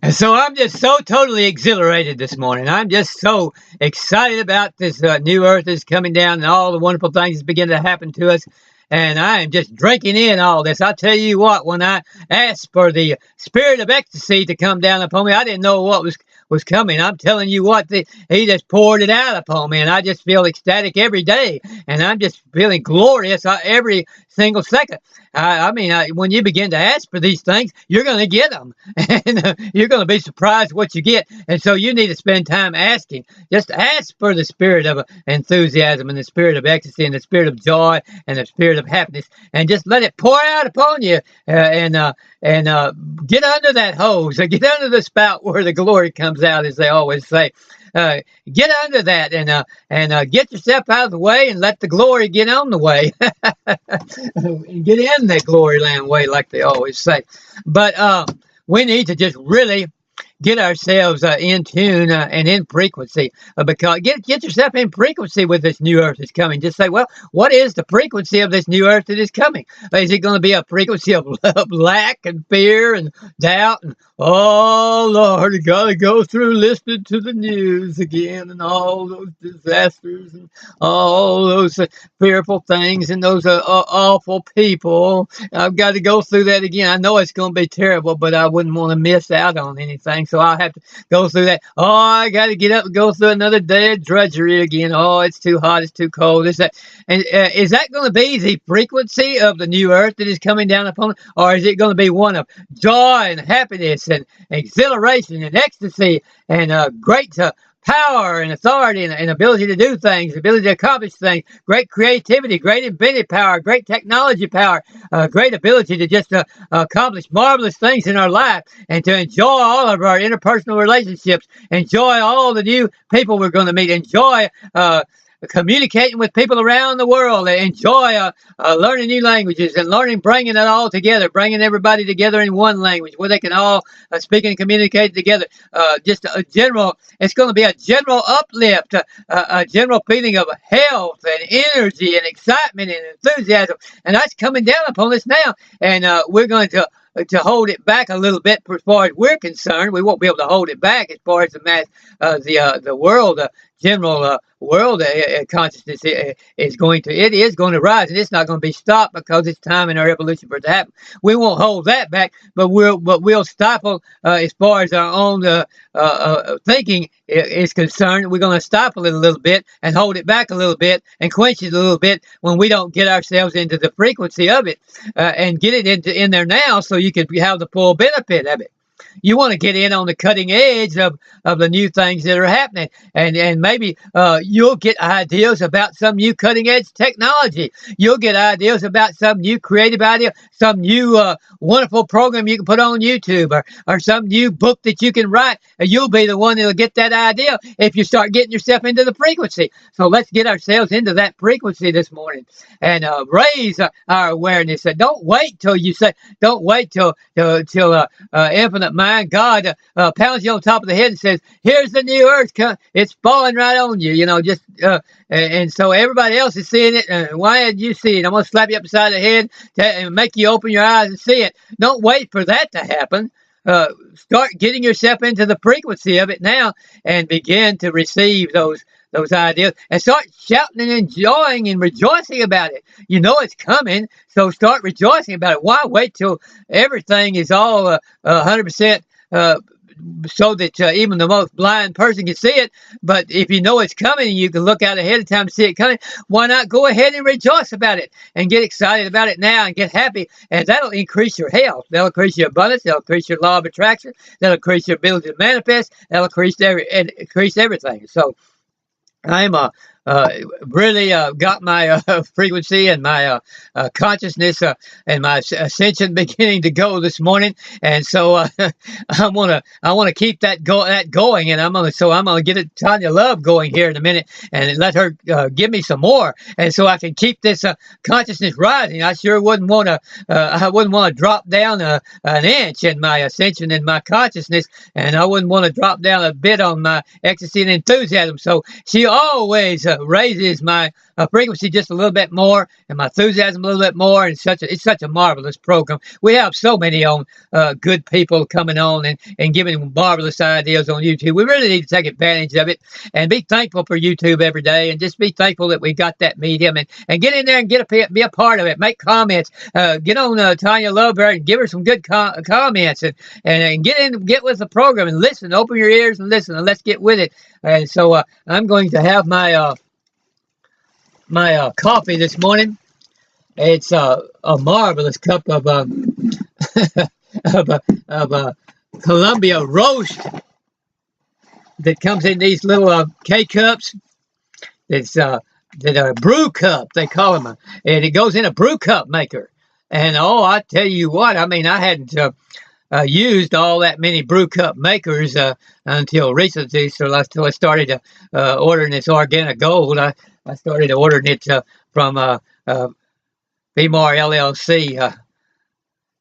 And so I'm just so totally exhilarated this morning. I'm just so excited about this new earth that's coming down and all the wonderful things that's beginning to happen to us. And I am just drinking in all this. I tell you what, when I asked for the spirit of ecstasy to come down upon me, I didn't know what was coming. I'm telling you what, he just poured it out upon me, and I just feel ecstatic every day. And I'm just feeling glorious every single second. When you begin to ask for these things, you're going to get them, and you're going to be surprised what you get. And so you need to spend time asking. Just ask for the spirit of enthusiasm and the spirit of ecstasy and the spirit of joy and the spirit of happiness, and just let it pour out upon you. And get under that hose, get under the spout where the glory comes out, as they always say. Get under that and get yourself out of the way and let the glory get on the way. And get in that glory land way, like they always say. But we need to just really get ourselves in tune and in frequency, because get yourself in frequency with this new earth that's coming. Just say, well, what is the frequency of this new earth that is coming? Is it going to be a frequency of lack and fear and doubt and, oh Lord, you got to go through listening to the news again and all those disasters and all those fearful things and those awful people? I've got to go through that again. I know it's going to be terrible, but I wouldn't want to miss out on anything. So I'll have to go through that. Oh, I got to get up and go through another day of drudgery again. Oh, it's too hot. It's too cold. This, that. And is that going to be the frequency of the new earth that is coming down upon us? Or is it going to be one of joy and happiness and exhilaration and ecstasy and great power and authority and ability to do things, ability to accomplish things, great creativity, great inventive power, great technology power, great ability to just accomplish marvelous things in our life and to enjoy all of our interpersonal relationships, enjoy all the new people we're going to meet, enjoy communicating with people around the world, enjoy learning new languages and bringing it all together, bringing everybody together in one language where they can all speak and communicate together. It's going to be a general uplift, a general feeling of health and energy and excitement and enthusiasm. And that's coming down upon us now. And we're going to hold it back a little bit as far as we're concerned. We won't be able to hold it back as far as the world, general world consciousness is going to rise, and it's not going to be stopped because it's time in our evolution for it to happen. We won't hold that back, but we'll stifle as far as our own thinking is concerned. We're going to stifle it a little bit and hold it back a little bit and quench it a little bit when we don't get ourselves into the frequency of it and get it in there now, so you can have the full benefit of it. You want to get in on the cutting edge of the new things that are happening. And maybe you'll get ideas about some new cutting edge technology. You'll get ideas about some new creative idea, some new wonderful program you can put on YouTube, or some new book that you can write. And you'll be the one that'll get that idea if you start getting yourself into the frequency. So let's get ourselves into that frequency this morning and raise our awareness. Don't wait till infinite mind God pounds you on top of the head and says, here's the new earth, it's falling right on you, and so everybody else is seeing it, and why did you see it? I'm going to slap you upside the head and make you open your eyes and see it. Don't wait for that to happen. Start getting yourself into the frequency of it now and begin to receive those ideas and start shouting and enjoying and rejoicing about it. You know it's coming, so start rejoicing about it. Why wait till everything is all 100% so that even the most blind person can see it? But if you know it's coming and you can look out ahead of time to see it coming, why not go ahead and rejoice about it and get excited about it now and get happy? And that'll increase your health. That'll increase your abundance. That'll increase your law of attraction. That'll increase your ability to manifest. That'll increase everything. So I'm really got my frequency and my consciousness and my ascension beginning to go this morning, and so I want to keep that going, and I'm gonna get it Tanya Love going here in a minute and let her give me some more, and so I can keep this consciousness rising. I sure wouldn't want to drop down an inch in my ascension and my consciousness, and I wouldn't want to drop down a bit on my ecstasy and enthusiasm. So she always raises my frequency just a little bit more, and my enthusiasm a little bit more. And it's such a marvelous program. We have so many on good people coming on and giving marvelous ideas on YouTube. We really need to take advantage of it and be thankful for YouTube every day, and just be thankful that we got that medium, and get in there and be a part of it. Make comments. Get on Tanya Loveberry and give her some good comments, and get with the program and listen. Open your ears and listen, and let's get with it. And so I'm going to have my coffee this morning. It's a marvelous cup of of Columbia roast that comes in these little K cups. That are brew cup, they call them, and it goes in a brew cup maker. And I tell you what, I mean, I hadn't used all that many brew cup makers until recently. So until I started ordering this organic gold, I started ordering it from Femarllc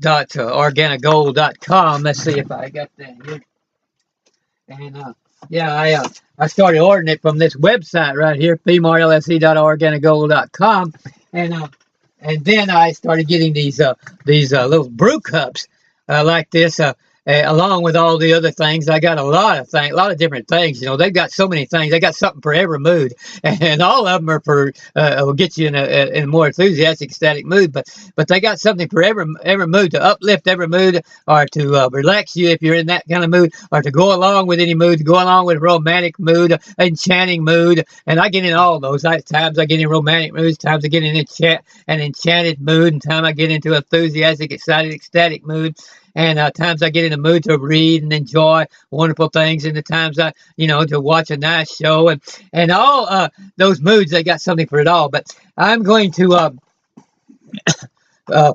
organicgold.com. Let's see if I got that here. And yeah, I started ordering it from this website right here, femarllc.organicgold.com, and then I started getting these little brew cups like this. Along with all the other things, I got a lot of different things. You know, they've got so many things. They got something for every mood, and all of them are for will get you in a more enthusiastic, ecstatic mood. But they got something for every mood, to uplift every mood, or to relax you if you're in that kind of mood, or to go along with any mood, to go along with romantic mood, enchanting mood. And I get in all those. Times I get in romantic moods, times I get in an enchanted mood, and times I get into enthusiastic, excited, ecstatic mood. And times I get in the mood to read and enjoy wonderful things, and the times to watch a nice show, and all those moods, they got something for it all. But I'm going to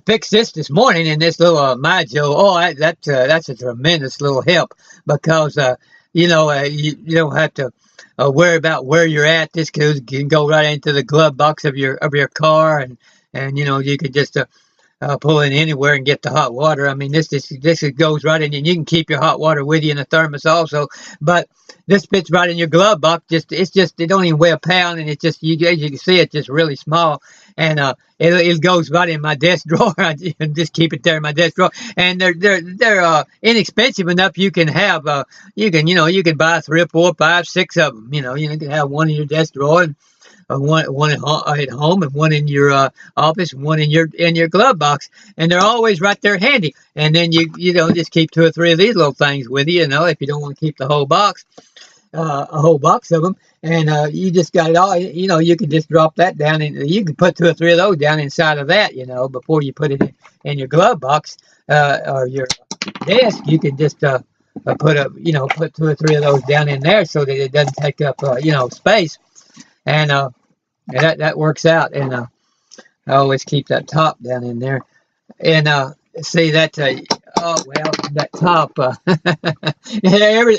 fix this morning in this little My Joe. Oh, that's a tremendous little help, because you don't have to worry about where you're at. This can go right into the glove box of your car, and you could just pull in anywhere and get the hot water. I mean, this goes right in, and you can keep your hot water with you in a thermos also. But this fits right in your glove box. It don't even weigh a pound, and it's just, as you can see, it's just really small. And it goes right in my desk drawer. I just keep it there in my desk drawer. And they're inexpensive enough. You can have you can buy 3 or 4, 5, 6 of them. You can have one in your desk drawer, and one at home, and one in your office, and one in your glove box, and they're always right there handy. And then you just keep 2 or 3 of these little things with you, if you don't want to keep the whole box, a whole box of them, and you just got it all. You can just drop that down, and you can put 2 or 3 of those down inside of that, before you put it in your glove box or your desk. You can just put 2 or 3 of those down in there, so that it doesn't take up space. And that works out. And I always keep that top down in there. And see that that top, every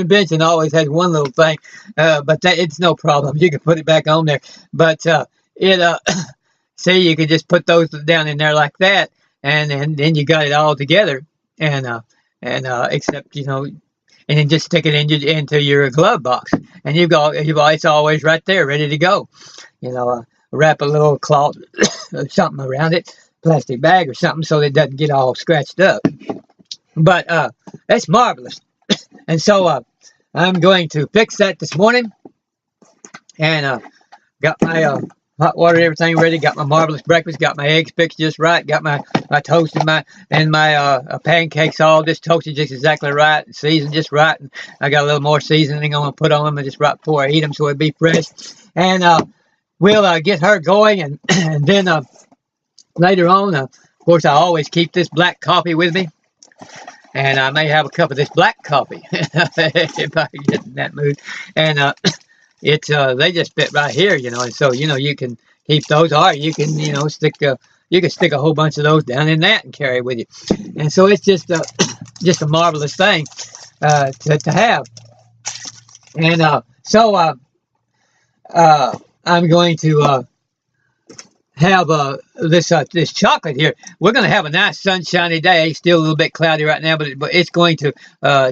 invention always has one little thing, but it's no problem. You can put it back on there. But see, you can just put those down in there like that, and then you got it all together. And except and then just stick it into your glove box, and it's always right there, ready to go. Wrap a little cloth something around it, plastic bag or something, so that it doesn't get all scratched up. But that's marvelous. And so I'm going to fix that this morning, and got my hot water and everything ready. Got my marvelous breakfast. Got my eggs fixed just right. Got my toast and my pancakes all just toasted just exactly right, and seasoned just right. And I got a little more seasoning I'm gonna put on them, and just right before I eat them, so it'll be fresh. And we'll get her going, and then later on, of course, I always keep this black coffee with me, and I may have a cup of this black coffee if I get in that mood. And it's they just fit right here, and so you can keep those, or you can stick a whole bunch of those down in that and carry with you. And so it's just a marvelous thing to have. And so I'm going to have this chocolate here. We're going to have a nice sunshiny day. It's still a little bit cloudy right now, but it's going to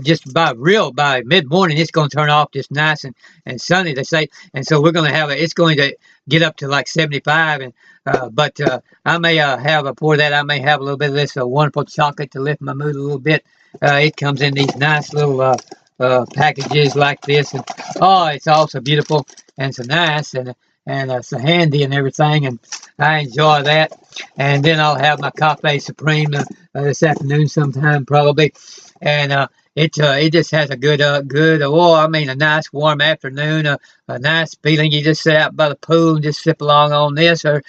just by mid morning, it's going to turn off just nice and sunny, they say. And so we're going to have it's going to get up to like 75. And but I may have before that I may have a little bit of this wonderful chocolate to lift my mood a little bit. It comes in these nice little packages like this, and oh, it's also beautiful and so nice and so handy and everything, and I enjoy that. And then I'll have my Cafe Supreme this afternoon sometime probably, and it just has a good a nice warm afternoon, a nice feeling. You just sit out by the pool and just sip along on this, or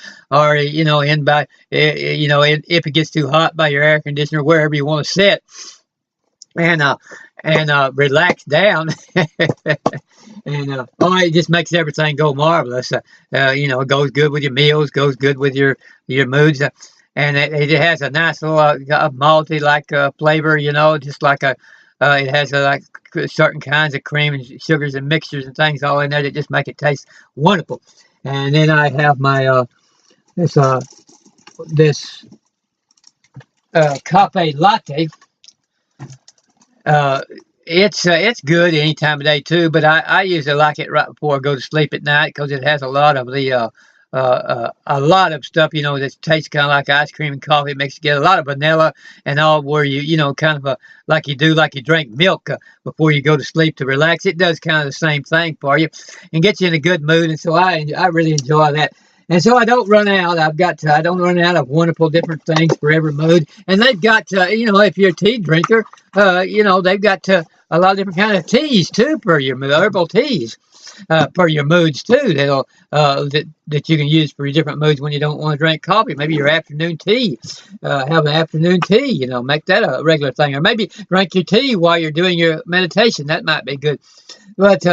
in by if it gets too hot by your air conditioner, wherever you want to sit, and relax down. And it just makes everything go marvelous. It goes good with your meals, goes good with your moods, and it has a nice little malty like flavor. Just like it has like certain kinds of cream and sugars and mixtures and things all in there that just make it taste wonderful. And then I have my this cafe latte. It's good any time of day too, but I usually like it right before I go to sleep at night because it has a lot of a lot of stuff that tastes kind of like ice cream and coffee mixed together. A lot of vanilla and all, where you kind of like you drink milk before you go to sleep to relax. It does kind of the same thing for you and gets you in a good mood, and so I really enjoy that. And so I don't run out. I don't run out of wonderful different things for every mood. And they've got, if you're a tea drinker, they've got a lot of different kind of teas too for your herbal teas, for your moods too. That you can use for your different moods when you don't want to drink coffee. Maybe your afternoon tea. Have an afternoon tea. Make that a regular thing, or maybe drink your tea while you're doing your meditation. That might be good. But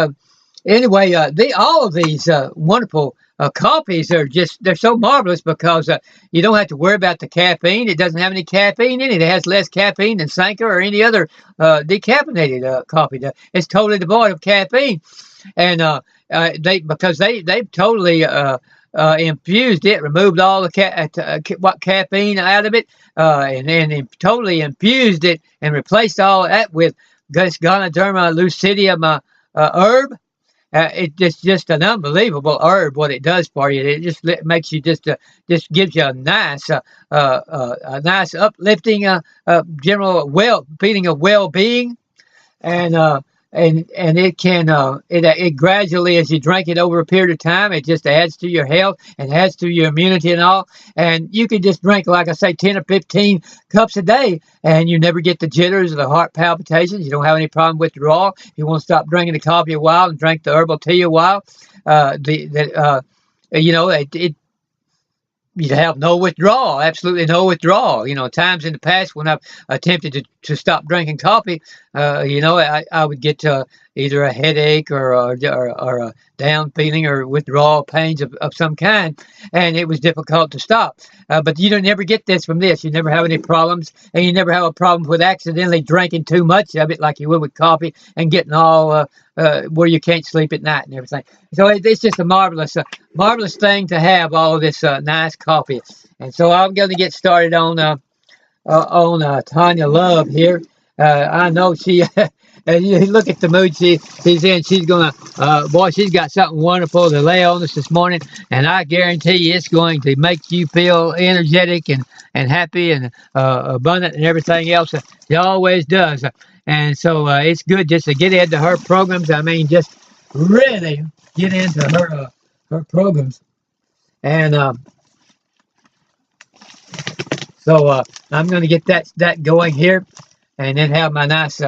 anyway, all of these wonderful coffees they're so marvelous because you don't have to worry about the caffeine. It doesn't have any caffeine in it. It has less caffeine than Sanka or any other decaffeinated coffee. It's totally devoid of caffeine, and they've totally infused it, removed all the caffeine out of it, and then totally infused it and replaced all that with Ganoderma lucidium herb. It's just an unbelievable herb. What it does for you, it just makes you just gives you a nice uplifting general feeling of well-being, and it can it gradually, as you drink it over a period of time, it just adds to your health and adds to your immunity and all. And you can just drink, like I say, 10 or 15 cups a day, and you never get the jitters or the heart palpitations. You don't have any problem with withdrawal. If you want to stop drinking the coffee a while and drink the herbal tea a while, you have no withdrawal, absolutely no withdrawal. Times in the past when I've attempted to stop drinking coffee, I would get either a headache or a down feeling or withdrawal pains of some kind, and it was difficult to stop. But you don't never get this from this. You never have any problems, and you never have a problem with accidentally drinking too much of it like you would with coffee and getting all where you can't sleep at night and everything. So it's just a marvelous thing to have all of this nice coffee. And so I'm going to get started on Tanya Love here. I know she. You look at the mood she's in. She's gonna, she's got something wonderful to lay on us this morning, and I guarantee you it's going to make you feel energetic and happy and abundant and everything else. It always does. And so it's good just to get into her programs. I mean, just really get into her programs. And so I'm going to get that going here, and then have my nice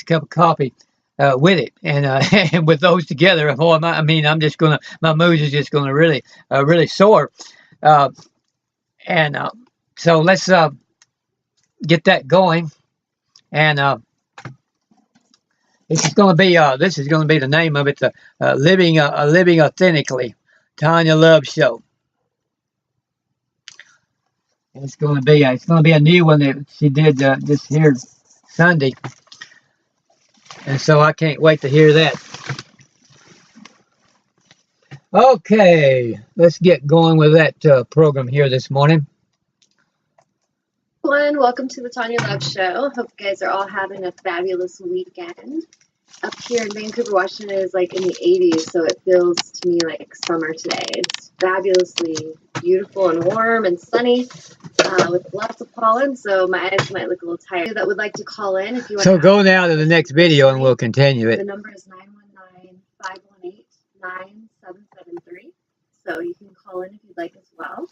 cup of coffee with it, and and with those together, I'm just gonna, my mood is just gonna really soar, and so let's get that going, and this is gonna be the name of it, living authentically, Tanya Love Show. And it's gonna be a new one that she did this here Sunday. And so I can't wait to hear that. Okay, let's get going with that program here this morning. Everyone, welcome to the Tanya Love Show. Hope you guys are all having a fabulous weekend. Up here in Vancouver, Washington, is like in the 80s, so it feels to me like summer today. It's fabulously beautiful and warm and sunny with lots of pollen, so my eyes might look a little tired. That would like to call in if you want So to go now to the next video and we'll continue The it. number is 919-518-9773, so you can call in if you'd like as well.